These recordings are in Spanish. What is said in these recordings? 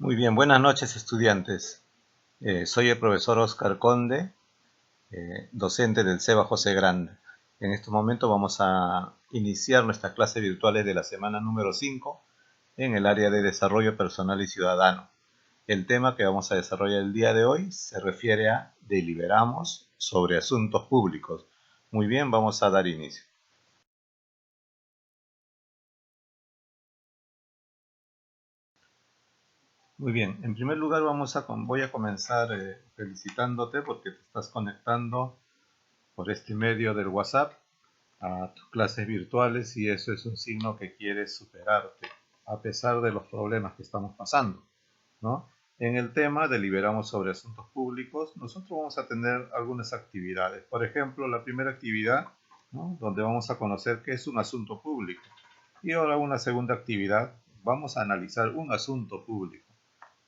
Muy bien, buenas noches estudiantes. Soy el profesor Oscar Conde, docente del CEBA José Grande. En este momento vamos a iniciar nuestras clases virtuales de la semana número 5 en el área de desarrollo personal y ciudadano. El tema que vamos a desarrollar el día de hoy se refiere a deliberamos sobre asuntos públicos. Muy bien, vamos a dar inicio. Muy bien, en primer lugar voy a comenzar felicitándote porque te estás conectando por este medio del WhatsApp a tus clases virtuales y eso es un signo que quieres superarte a pesar de los problemas que estamos pasando, ¿no? En el tema deliberamos sobre asuntos públicos. Nosotros vamos a tener algunas actividades. Por ejemplo, la primera actividad, ¿no?, donde vamos a conocer qué es un asunto público. Y ahora una segunda actividad, vamos a analizar un asunto público.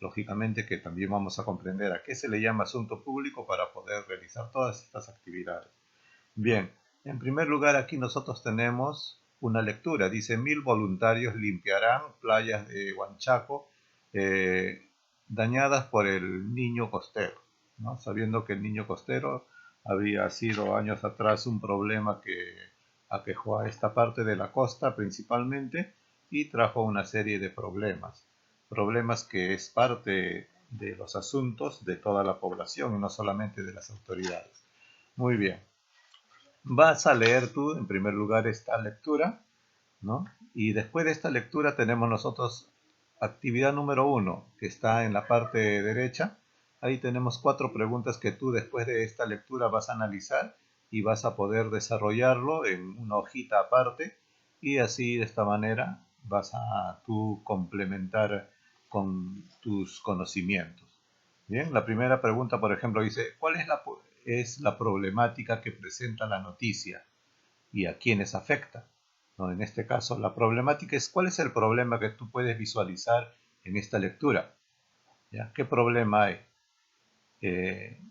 Lógicamente que también vamos a comprender a qué se le llama asunto público para poder realizar todas estas actividades. Bien, en primer lugar aquí nosotros tenemos una lectura. Dice, 1000 voluntarios limpiarán playas de Huanchaco dañadas por el niño costero, ¿no? Sabiendo que el niño costero había sido años atrás un problema que aquejó a esta parte de la costa principalmente y trajo una serie de problemas que es parte de los asuntos de toda la población y no solamente de las autoridades. Muy bien. Vas a leer tú, en primer lugar, esta lectura, ¿no? Y después de esta lectura tenemos nosotros actividad número 1, que está en la parte derecha. Ahí tenemos 4 preguntas que tú después de esta lectura vas a analizar y vas a poder desarrollarlo en una hojita aparte y así de esta manera vas a tú complementar con tus conocimientos. Bien, la primera pregunta, por ejemplo, dice, ¿cuál es la problemática que presenta la noticia y a quiénes afecta? ¿No? En este caso, la problemática es cuál es el problema que tú puedes visualizar en esta lectura. ¿Ya? ¿Qué problema hay? Eh,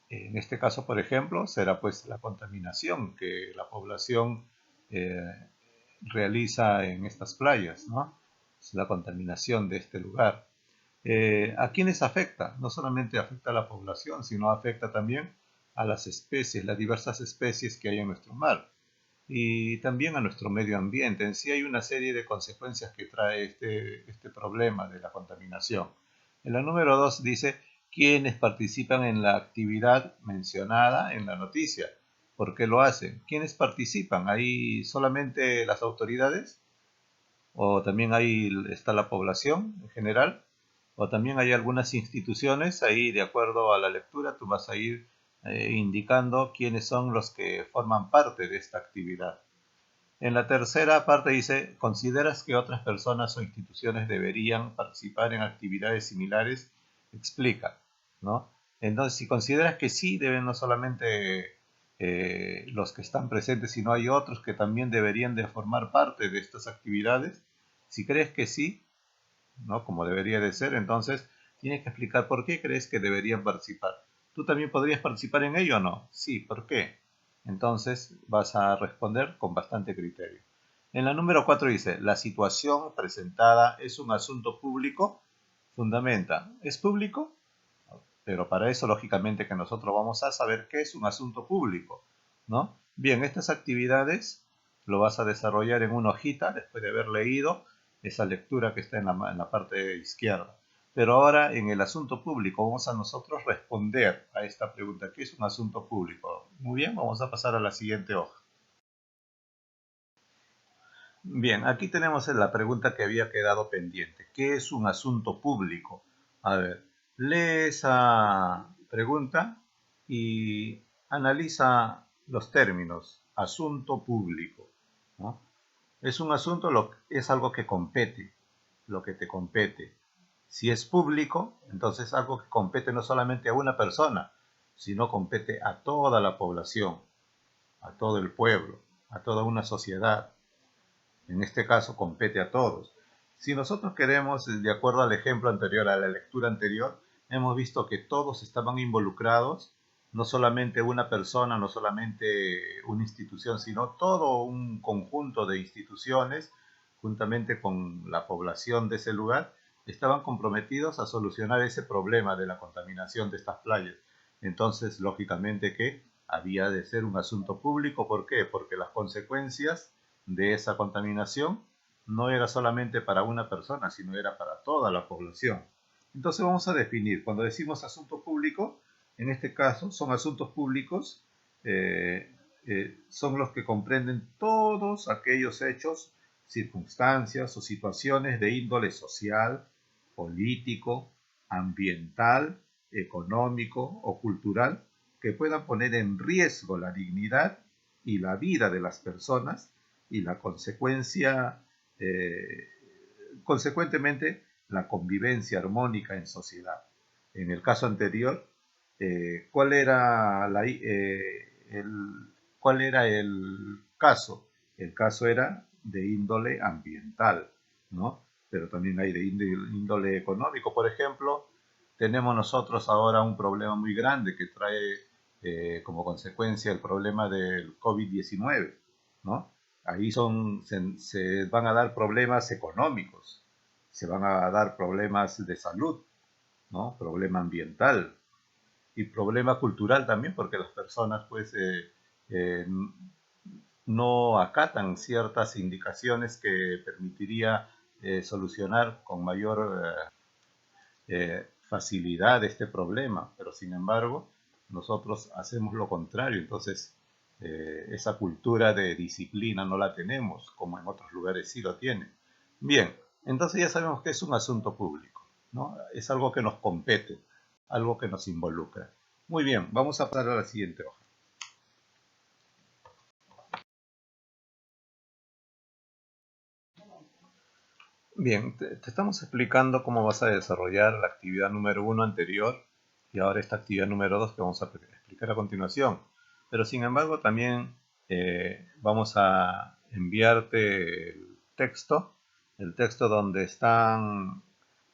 en este caso, por ejemplo, será pues la contaminación que la población eh, realiza en estas playas, ¿no? Es la contaminación de este lugar. ¿A quiénes afecta? No solamente afecta a la población, sino afecta también a las especies, las diversas especies que hay en nuestro mar y también a nuestro medio ambiente. En sí hay una serie de consecuencias que trae este problema de la contaminación. En la número 2 dice quiénes participan en la actividad mencionada en la noticia. ¿Por qué lo hacen? ¿Quiénes participan? ¿Hay solamente las autoridades? ¿O también ahí está la población en general? ¿O también hay algunas instituciones? Ahí, de acuerdo a la lectura, tú vas a ir indicando quiénes son los que forman parte de esta actividad. En la tercera parte dice, ¿consideras que otras personas o instituciones deberían participar en actividades similares? Explica, ¿no? Entonces, si consideras que sí, deben no solamente los que están presentes, sino hay otros que también deberían de formar parte de estas actividades. Si crees que sí, ¿no?, como debería de ser, entonces tienes que explicar por qué crees que deberían participar. ¿Tú también podrías participar en ello o no? Sí, ¿por qué? Entonces vas a responder con bastante criterio. En la número 4 dice, la situación presentada es un asunto público. Fundamenta, ¿es público? Pero para eso, lógicamente, que nosotros vamos a saber qué es un asunto público, ¿no? Bien, estas actividades lo vas a desarrollar en una hojita después de haber leído esa lectura que está en la parte izquierda. Pero ahora, en el asunto público, vamos a nosotros responder a esta pregunta. ¿Qué es un asunto público? Muy bien, vamos a pasar a la siguiente hoja. Bien, aquí tenemos la pregunta que había quedado pendiente. ¿Qué es un asunto público? A ver, lee esa pregunta y analiza los términos. Asunto público, ¿no? Es un asunto, es algo que compete, lo que te compete. Si es público, entonces es algo que compete no solamente a una persona, sino compete a toda la población, a todo el pueblo, a toda una sociedad. En este caso compete a todos. Si nosotros queremos, de acuerdo al ejemplo anterior, a la lectura anterior, hemos visto que todos estaban involucrados, no solamente una persona, no solamente una institución, sino todo un conjunto de instituciones, juntamente con la población de ese lugar, estaban comprometidos a solucionar ese problema de la contaminación de estas playas. Entonces, lógicamente que había de ser un asunto público. ¿Por qué? Porque las consecuencias de esa contaminación no era solamente para una persona, sino era para toda la población. Entonces vamos a definir, cuando decimos asunto público, en este caso son asuntos públicos, son los que comprenden todos aquellos hechos, circunstancias o situaciones de índole social, político, ambiental, económico o cultural que puedan poner en riesgo la dignidad y la vida de las personas y la consecuentemente la convivencia armónica en sociedad. En el caso anterior, ¿cuál era ¿cuál era el caso? El caso era de índole ambiental, ¿no? Pero también hay de índole económico. Por ejemplo, tenemos nosotros ahora un problema muy grande que trae como consecuencia el problema del COVID-19, ¿no? Ahí se van a dar problemas económicos, se van a dar problemas de salud, ¿no? Problema ambiental y problema cultural también, porque las personas pues eh, no acatan ciertas indicaciones que permitiría solucionar con mayor facilidad este problema, pero sin embargo nosotros hacemos lo contrario. Entonces esa cultura de disciplina no la tenemos, como en otros lugares sí lo tienen. Bien, entonces ya sabemos que es un asunto público, ¿no? Es algo que nos compete, algo que nos involucra. Muy bien, vamos a pasar a la siguiente hoja. Bien, te estamos explicando cómo vas a desarrollar la actividad número 1 anterior y ahora esta actividad número 2 que vamos a explicar a continuación. Pero sin embargo también vamos a enviarte el texto donde están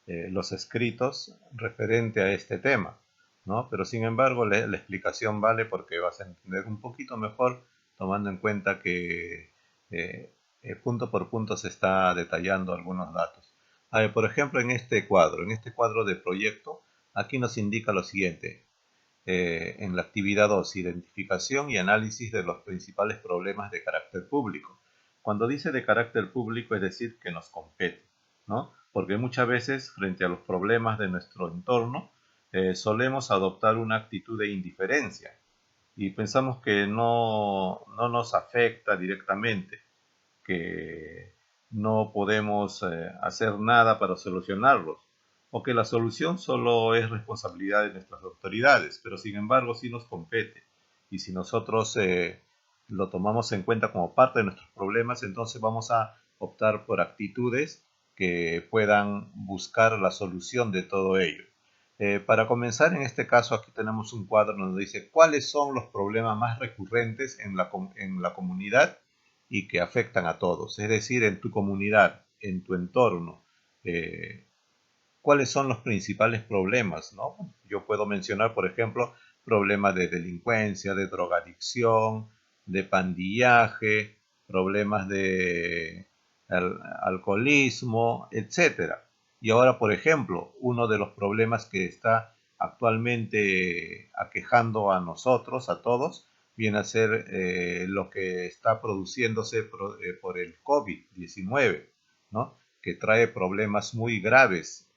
los escritos referente a este tema, ¿no? Pero sin embargo la explicación vale porque vas a entender un poquito mejor tomando en cuenta que punto por punto se está detallando algunos datos. A ver, por ejemplo, en este cuadro de proyecto, aquí nos indica lo siguiente. En la actividad 2, identificación y análisis de los principales problemas de carácter público. Cuando dice de carácter público, es decir, que nos compete, ¿no? Porque muchas veces, frente a los problemas de nuestro entorno, solemos adoptar una actitud de indiferencia y pensamos que no nos afecta directamente, que no podemos hacer nada para solucionarlos, o que la solución solo es responsabilidad de nuestras autoridades, pero sin embargo sí nos compete. Y si nosotros lo tomamos en cuenta como parte de nuestros problemas, entonces vamos a optar por actitudes que puedan buscar la solución de todo ello. Para comenzar, en este caso aquí tenemos un cuadro donde dice cuáles son los problemas más recurrentes en la comunidad y que afectan a todos. Es decir, en tu comunidad, en tu entorno, eh, cuáles son los principales problemas, ¿no? Yo puedo mencionar, por ejemplo, problemas de delincuencia, de drogadicción, de pandillaje, problemas de alcoholismo, etcétera. Y ahora, por ejemplo, uno de los problemas que está actualmente aquejando a nosotros, a todos, viene a ser lo que está produciéndose por el COVID-19, ¿no? Que trae problemas muy graves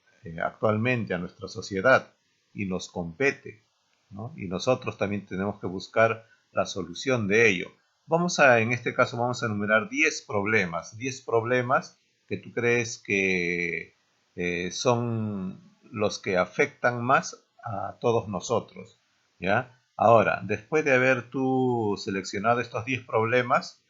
actualmente a nuestra sociedad y nos compete, ¿no? Y nosotros también tenemos que buscar la solución de ello. En este caso vamos a enumerar 10 problemas que tú crees que son los que afectan más a todos nosotros, ¿ya? Ahora, después de haber tú seleccionado estos 10 problemas,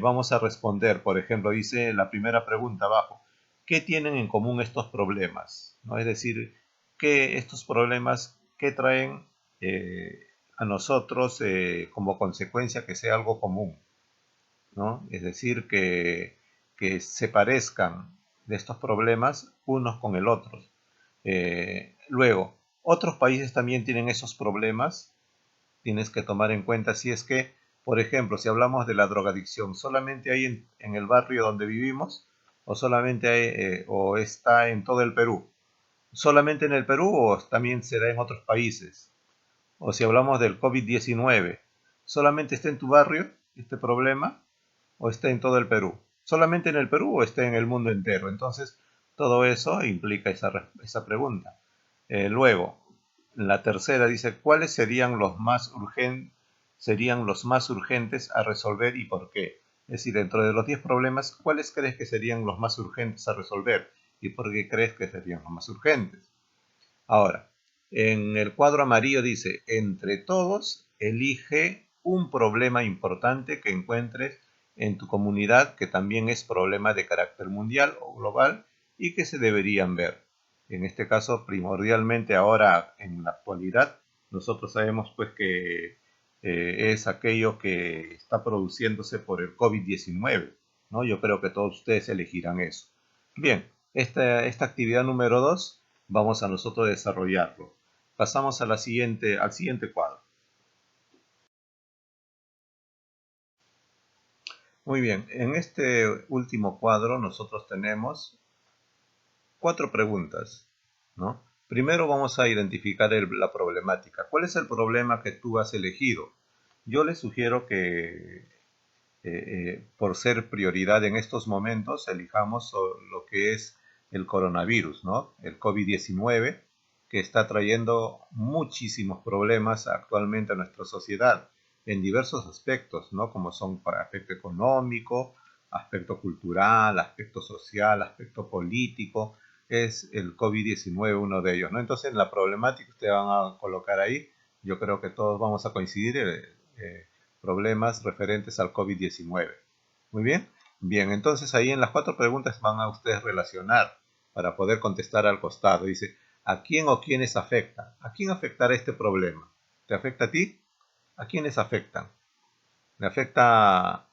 vamos a responder, por ejemplo, dice la primera pregunta abajo, ¿qué tienen en común estos problemas? ¿No? Es decir, ¿qué estos problemas qué traen a nosotros como consecuencia que sea algo común? ¿No? Es decir, que se parezcan de estos problemas unos con el otro. Luego, otros países también tienen esos problemas. Tienes que tomar en cuenta si es que, por ejemplo, si hablamos de la drogadicción, solamente hay en el barrio donde vivimos o solamente hay, o está en todo el Perú. ¿Solamente en el Perú o también se da en otros países? O si hablamos del COVID-19, ¿solamente está en tu barrio este problema o está en todo el Perú? ¿Solamente en el Perú o está en el mundo entero? Entonces, todo eso implica esa pregunta. Luego, la tercera dice, ¿cuáles serían los más urgentes a resolver y por qué? Es decir, dentro de los 10 problemas, ¿cuáles crees que serían los más urgentes a resolver y por qué crees que serían los más urgentes? Ahora, en el cuadro amarillo dice, entre todos, elige un problema importante que encuentres en tu comunidad que también es problema de carácter mundial o global y que se deberían ver. En este caso, primordialmente ahora, en la actualidad, nosotros sabemos pues que es aquello que está produciéndose por el COVID-19, ¿no? Yo creo que todos ustedes elegirán eso. Bien, esta actividad número 2 vamos a nosotros desarrollarlo. Pasamos a al siguiente cuadro. Muy bien, en este último cuadro nosotros tenemos 4 preguntas, ¿no? Primero vamos a identificar la problemática. ¿Cuál es el problema que tú has elegido? Yo les sugiero que por ser prioridad en estos momentos, elijamos lo que es el coronavirus, ¿no? El COVID-19, que está trayendo muchísimos problemas actualmente a nuestra sociedad en diversos aspectos, ¿no? Como son para aspecto económico, aspecto cultural, aspecto social, aspecto político. Es el COVID-19 uno de ellos, ¿no? Entonces, en la problemática que ustedes van a colocar ahí, yo creo que todos vamos a coincidir problemas referentes al COVID-19. Muy bien. Bien, entonces ahí en las 4 preguntas van a ustedes relacionar para poder contestar al costado. Dice, ¿a quién o quiénes afecta? ¿A quién afectará este problema? ¿Te afecta a ti? ¿A quiénes afectan? ¿Le afecta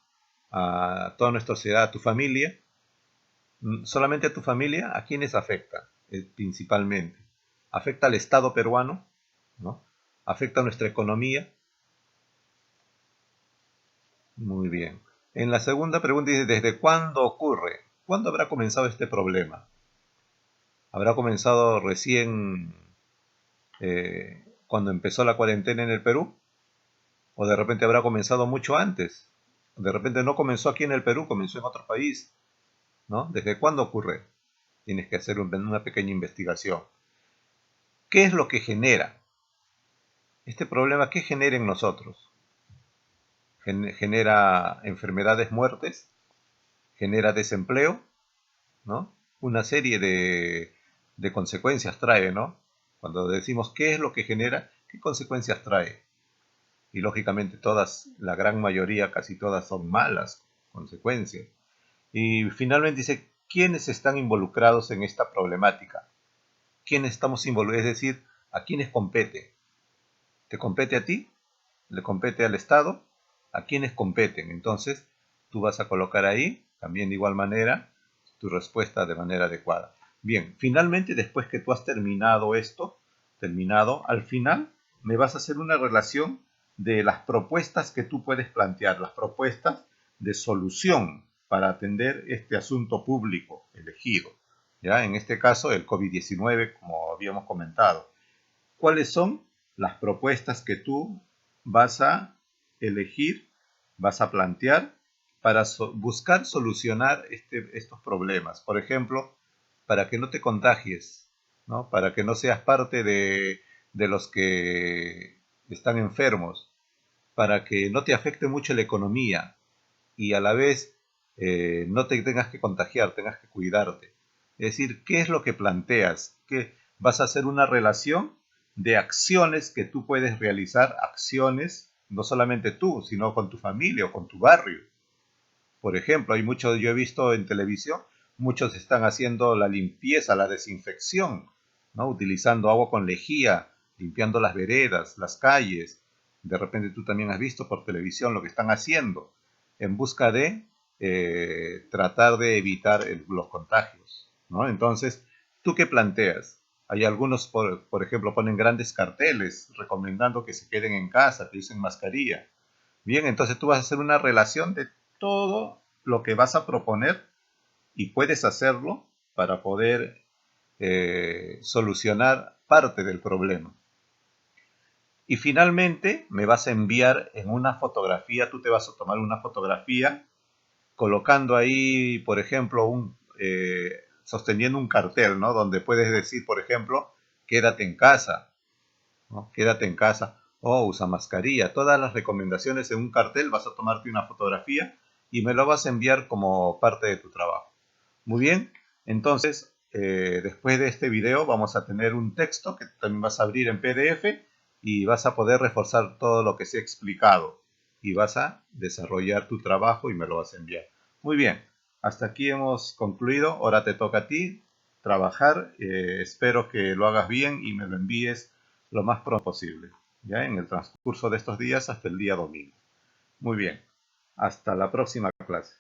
a toda nuestra sociedad, a tu familia? ¿Solamente a tu familia? ¿A quiénes afecta? Principalmente. ¿Afecta al Estado peruano? ¿No? ¿Afecta a nuestra economía? Muy bien. En la segunda pregunta dice, ¿desde cuándo ocurre? ¿Cuándo habrá comenzado este problema? ¿Habrá comenzado recién cuando empezó la cuarentena en el Perú? ¿O de repente habrá comenzado mucho antes? De repente no comenzó aquí en el Perú, comenzó en otro país, ¿no? ¿Desde cuándo ocurre? Tienes que hacer una pequeña investigación. ¿Qué es lo que genera? Este problema, ¿qué genera en nosotros? ¿Genera enfermedades, muertes? ¿Genera desempleo? ¿No? Una serie de consecuencias trae, ¿no? Cuando decimos qué es lo que genera, ¿qué consecuencias trae? Y lógicamente todas, la gran mayoría, casi todas son malas consecuencias. Y finalmente dice, ¿quiénes están involucrados en esta problemática? ¿Quiénes estamos involucrados? Es decir, ¿a quiénes compete? ¿Te compete a ti? ¿Le compete al Estado? ¿A quiénes competen? Entonces, tú vas a colocar ahí, también de igual manera, tu respuesta de manera adecuada. Bien, finalmente, después que tú has terminado esto, al final me vas a hacer una relación de las propuestas que tú puedes plantear, las propuestas de solución para atender este asunto público elegido. ¿Ya? En este caso, el COVID-19, como habíamos comentado. ¿Cuáles son las propuestas que tú vas a elegir, vas a plantear para buscar solucionar estos problemas? Por ejemplo, para que no te contagies, ¿no? Para que no seas parte de los que están enfermos, para que no te afecte mucho la economía y a la vez no te tengas que contagiar, tengas que cuidarte. Es decir, ¿qué es lo que planteas? ¿Qué vas a hacer una relación de acciones que tú puedes realizar, acciones no solamente tú, sino con tu familia o con tu barrio? Por ejemplo, hay muchos, yo he visto en televisión, muchos están haciendo la limpieza, la desinfección, ¿no? Utilizando agua con lejía, limpiando las veredas, las calles. De repente tú también has visto por televisión lo que están haciendo en busca de tratar de evitar los contagios, ¿no? Entonces, ¿tú qué planteas? Hay algunos, por ejemplo, ponen grandes carteles recomendando que se queden en casa, que usen mascarilla. Bien, entonces tú vas a hacer una relación de todo lo que vas a proponer y puedes hacerlo para poder solucionar parte del problema. Y finalmente me vas a enviar en una fotografía, tú te vas a tomar una fotografía colocando ahí, por ejemplo, sosteniendo un cartel, ¿no? Donde puedes decir, por ejemplo, quédate en casa, ¿no? Quédate en casa, o usa mascarilla. Todas las recomendaciones en un cartel, vas a tomarte una fotografía y me lo vas a enviar como parte de tu trabajo. Muy bien, entonces, después de este video vamos a tener un texto que también vas a abrir en PDF y vas a poder reforzar todo lo que se ha explicado y vas a desarrollar tu trabajo y me lo vas a enviar. Muy bien, hasta aquí hemos concluido. Ahora te toca a ti trabajar. Espero que lo hagas bien y me lo envíes lo más pronto posible, ya en el transcurso de estos días hasta el día domingo. Muy bien, hasta la próxima clase.